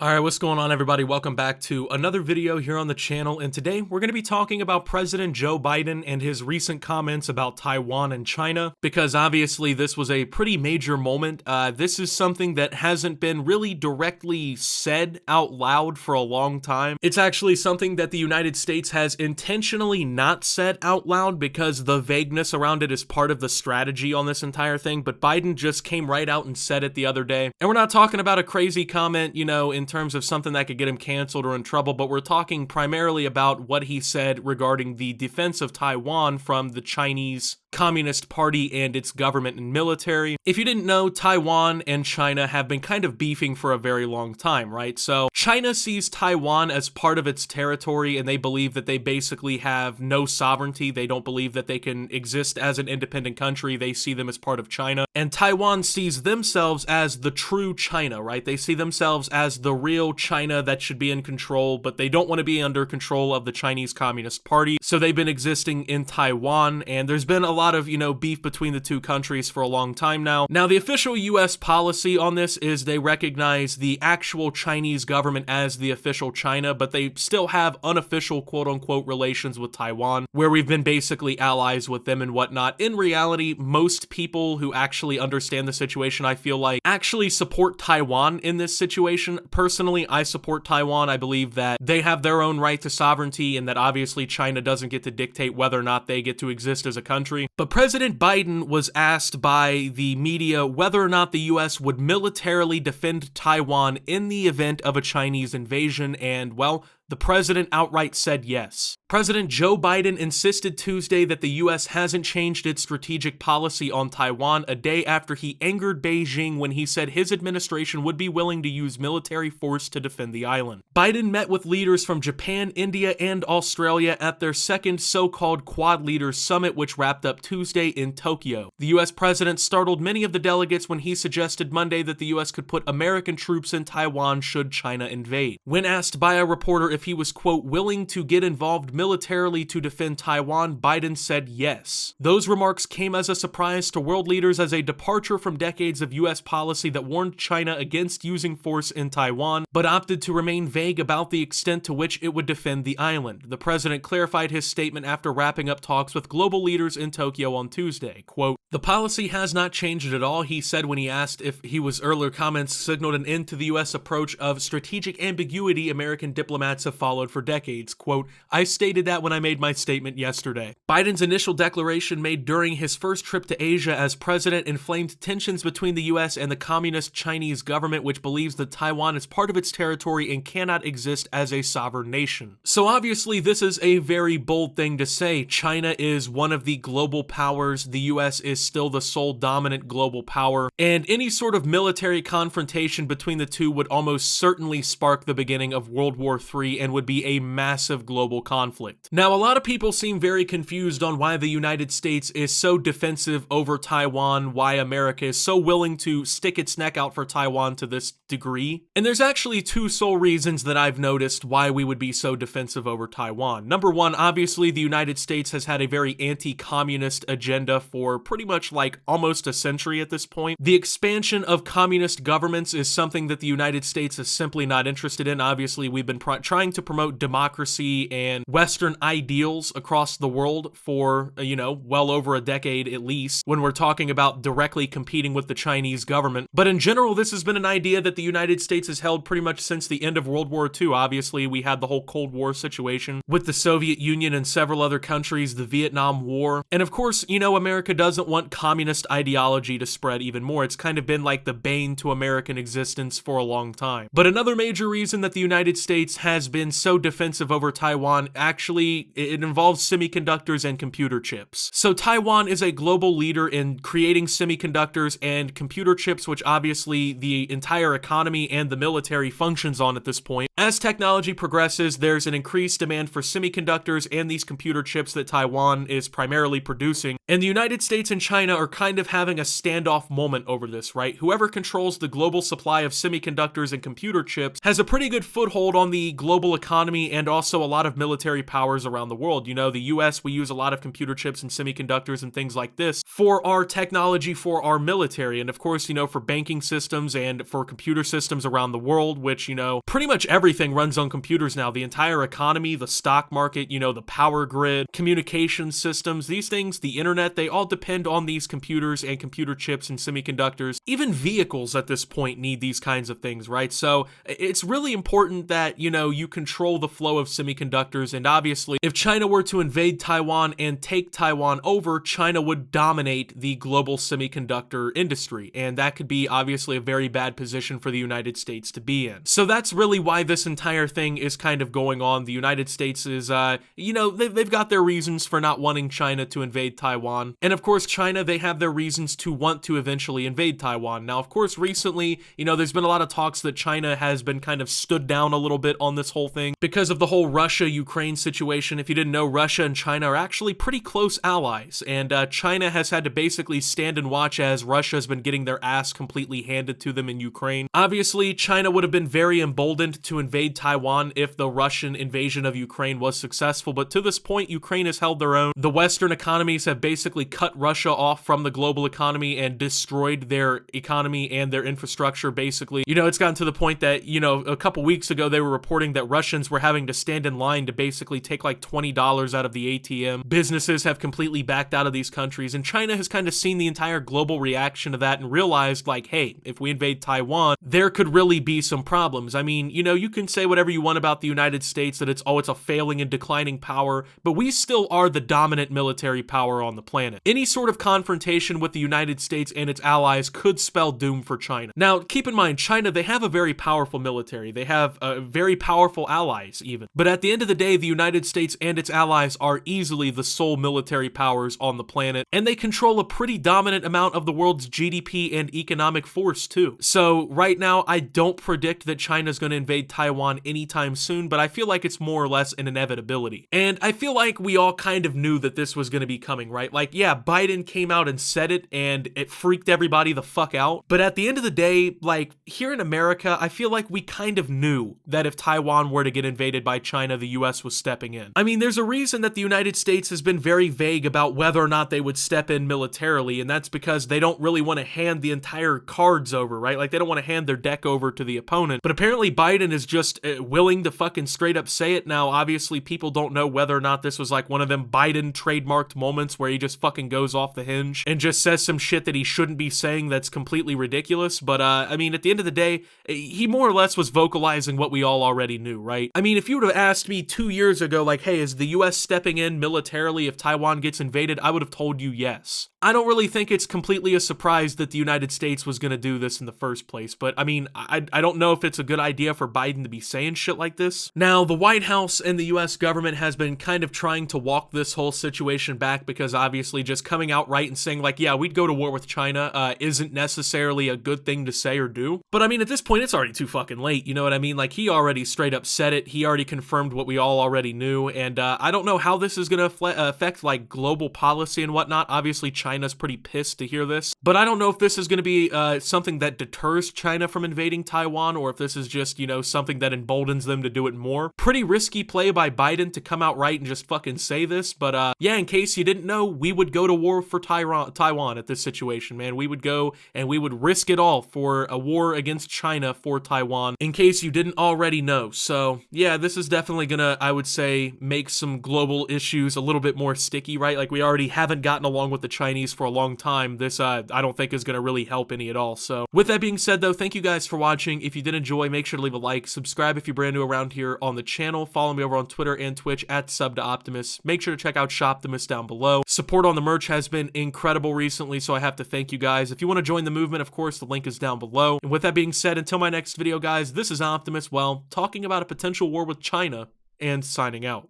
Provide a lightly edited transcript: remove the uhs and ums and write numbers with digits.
Alright, what's going on everybody? Welcome back to another video here on the channel, and today we're going to be talking about President Joe Biden and his recent comments about Taiwan and China, because obviously this was a pretty major moment. This is something that hasn't been really directly said out loud for a long time. It's actually something that the United States has intentionally not said out loud because the vagueness around it is part of the strategy on this entire thing, but Biden just came right out and said it the other day. And we're not talking about a crazy comment, you know, in terms of something that could get him canceled or in trouble, but we're talking primarily about what he said regarding the defense of Taiwan from the Chinese Communist Party and its government and military. If you didn't know, Taiwan and China have been kind of beefing for a very long time, right? So China sees Taiwan as part of its territory, and they believe that they basically have no sovereignty. They don't believe that they can exist as an independent country. They see them as part of China. And Taiwan sees themselves as the true China, right? They see themselves as the real China that should be in control, but they don't want to be under control of the Chinese Communist Party. So they've been existing in Taiwan, and there's been a lot of, beef between the two countries for a long time now. Now, the official US policy on this is they recognize the actual Chinese government as the official China, but they still have unofficial quote-unquote relations with Taiwan, where we've been basically allies with them and whatnot. In reality, most people who actually understand the situation, I feel like, actually support Taiwan in this situation. Personally, I support Taiwan. I believe that they have their own right to sovereignty and that obviously China doesn't get to dictate whether or not they get to exist as a country. But President Biden was asked by the media whether or not the US would militarily defend Taiwan in the event of a Chinese invasion, and, well, the president outright said yes. President Joe Biden insisted Tuesday that the US hasn't changed its strategic policy on Taiwan a day after he angered Beijing when he said his administration would be willing to use military force to defend the island. Biden met with leaders from Japan, India, and Australia at their second so-called Quad Leaders Summit, which wrapped up Tuesday in Tokyo. The US president startled many of the delegates when he suggested Monday that the US could put American troops in Taiwan should China invade. When asked by a reporter if he was, quote, willing to get involved militarily to defend Taiwan, Biden said yes. Those remarks came as a surprise to world leaders as a departure from decades of US policy that warned China against using force in Taiwan, but opted to remain vague about the extent to which it would defend the island. The president clarified his statement after wrapping up talks with global leaders in Tokyo on Tuesday. Quote, "The policy has not changed at all," he said when he asked if his earlier comments signaled an end to the US approach of strategic ambiguity American diplomats have followed for decades. Quote, "I stated that when I made my statement yesterday." Biden's initial declaration made during his first trip to Asia as president inflamed tensions between the US and the communist Chinese government, which believes that Taiwan is part of its territory and cannot exist as a sovereign nation. So obviously this is a very bold thing to say. China is one of the global powers. The US is still the sole dominant global power, and any sort of military confrontation between the two would almost certainly spark the beginning of World War III and would be a massive global conflict. Now, a lot of people seem very confused on why the United States is so defensive over Taiwan, why America is so willing to stick its neck out for Taiwan to this degree. And there's actually two sole reasons that I've noticed why we would be so defensive over Taiwan. Number one, obviously the United States has had a very anti-communist agenda for pretty much like almost a century at this point. The expansion of communist governments is something that the United States is simply not interested in. Obviously, we've been trying to promote democracy and Western ideals across the world for, well over a decade at least, when we're talking about directly competing with the Chinese government. But in general, this has been an idea that the United States has held pretty much since the end of World War II. Obviously, we had the whole Cold War situation with the Soviet Union and several other countries, the Vietnam War. And of course, America doesn't want communist ideology to spread even more. It's kind of been like the bane to American existence for a long time. But another major reason that the United States has been so defensive over Taiwan, actually, it involves semiconductors and computer chips. So Taiwan is a global leader in creating semiconductors and computer chips, which obviously the entire economy and the military functions on at this point. As technology progresses, there's an increased demand for semiconductors and these computer chips that Taiwan is primarily producing. And the United States and China are kind of having a standoff moment over this, right? Whoever controls the global supply of semiconductors and computer chips has a pretty good foothold on the global economy and also a lot of military powers around the world. You know, the US, we use a lot of computer chips and semiconductors and things like this for our technology, for our military, and of course, you know, for banking systems and for computer systems around the world, which, you know, pretty much everything runs on computers now. The entire economy, the stock market, you know, the power grid, communication systems, these things, the internet, they all depend on these computers and computer chips and semiconductors. Even vehicles at this point need these kinds of things, right? So it's really important that, you know, you control the flow of semiconductors, and obviously, if China were to invade Taiwan and take Taiwan over, China would dominate the global semiconductor industry, and that could be obviously a very bad position for the United States to be in. So that's really why this entire thing is kind of going on. The United States is, you know, they've got their reasons for not wanting China to invade Taiwan, and of course, China, they have their reasons to want to eventually invade Taiwan. Now, of course, recently, you know, there's been a lot of talks that China has been kind of stood down a little bit on this whole thing because of the whole Russia-Ukraine situation. If you didn't know, Russia and China are actually pretty close allies, and China has had to basically stand and watch as Russia has been getting their ass completely handed to them in Ukraine. Obviously, China would have been very emboldened to invade Taiwan if the Russian invasion of Ukraine was successful, but to this point, Ukraine has held their own. The Western economies have basically cut Russia off from the global economy and destroyed their economy and their infrastructure, basically. You know, it's gotten to the point that, you know, a couple weeks ago, they were reporting that Russians were having to stand in line to basically take like $20 out of the ATM. Businesses have completely backed out of these countries, and China has kind of seen the entire global reaction to that and realized, like, hey, if we invade Taiwan, there could really be some problems. I mean, you know, you can say whatever you want about the United States, that it's a failing and declining power, but we still are the dominant military power on the planet. Any sort of confrontation with the United States and its allies could spell doom for China. Now, keep in mind, China, they have a very powerful military. They have very powerful allies, even. But at the end of the day, the United States and its allies are easily the sole military powers on the planet, and they control a pretty dominant amount of the world's GDP and economic force, too. So, right now, I don't predict that China's going to invade Taiwan anytime soon, but I feel like it's more or less an inevitability. And I feel like we all kind of knew that this was going to be coming, right? Like, yeah, Biden came out and said it, and it freaked everybody the fuck out. But at the end of the day, like, here in America, I feel like we kind of knew that if Taiwan were to get invaded by China, the US was stepping in. I mean, there's a reason that the United States has been very vague about whether or not they would step in militarily, and that's because they don't really want to hand the entire cards over, right? Like, they don't want to hand their deck over to the opponent. But apparently Biden is just willing to fucking straight up say it. Now, obviously, people don't know whether or not this was like one of them Biden trademarked moments where he just fucking goes off the hinge and just says some shit that he shouldn't be saying that's completely ridiculous. But, I mean, at the end of the day, he more or less was vocalizing what we all already knew, right? I mean, if you would have asked me 2 years ago, like, hey, is the US stepping in militarily if Taiwan gets invaded? I would have told you yes. I don't really think it's completely a surprise that the United States was going to do this in the first place, but I mean, I don't know if it's a good idea for Biden to be saying shit like this. Now, the White House and the US government has been kind of trying to walk this whole situation back because obviously just coming out right and saying like, yeah, we'd go to war with China isn't necessarily a good thing to say or do. But I mean, at this point, it's already too fucking late, you know what I mean? Like, he already straight up said it. He already confirmed what we all already knew, and I don't know how this is going to affect like global policy and whatnot. Obviously, China's pretty pissed to hear this, but I don't know if this is going to be something that deters China from invading Taiwan, or if this is just, you know, something that emboldens them to do it more. Pretty risky play by Biden to come out right and just fucking say this, but yeah, in case you didn't know, we would go to war for Taiwan at this situation, man. We would go and we would risk it all for a war against China for Taiwan, in case you didn't already know. So yeah, this is definitely gonna, I would say, make some global issues a little bit more sticky, right? Like, we already haven't gotten along with the Chinese for a long time. This I don't think is gonna really help any at all. So with that being said though, thank you guys for watching. If you did enjoy, make sure to leave a like, subscribe if you're brand new around here on the channel, follow me over on Twitter and Twitch at @SubToOptimus. Make sure to check out Shoptimus down below. Support on the merch has been incredible recently, so I have to thank you guys. If you want to join the movement, of course, the link is down below. And with that being said, until my next video, guys, this is Optimus, well, talking about a potential war with China, and signing out.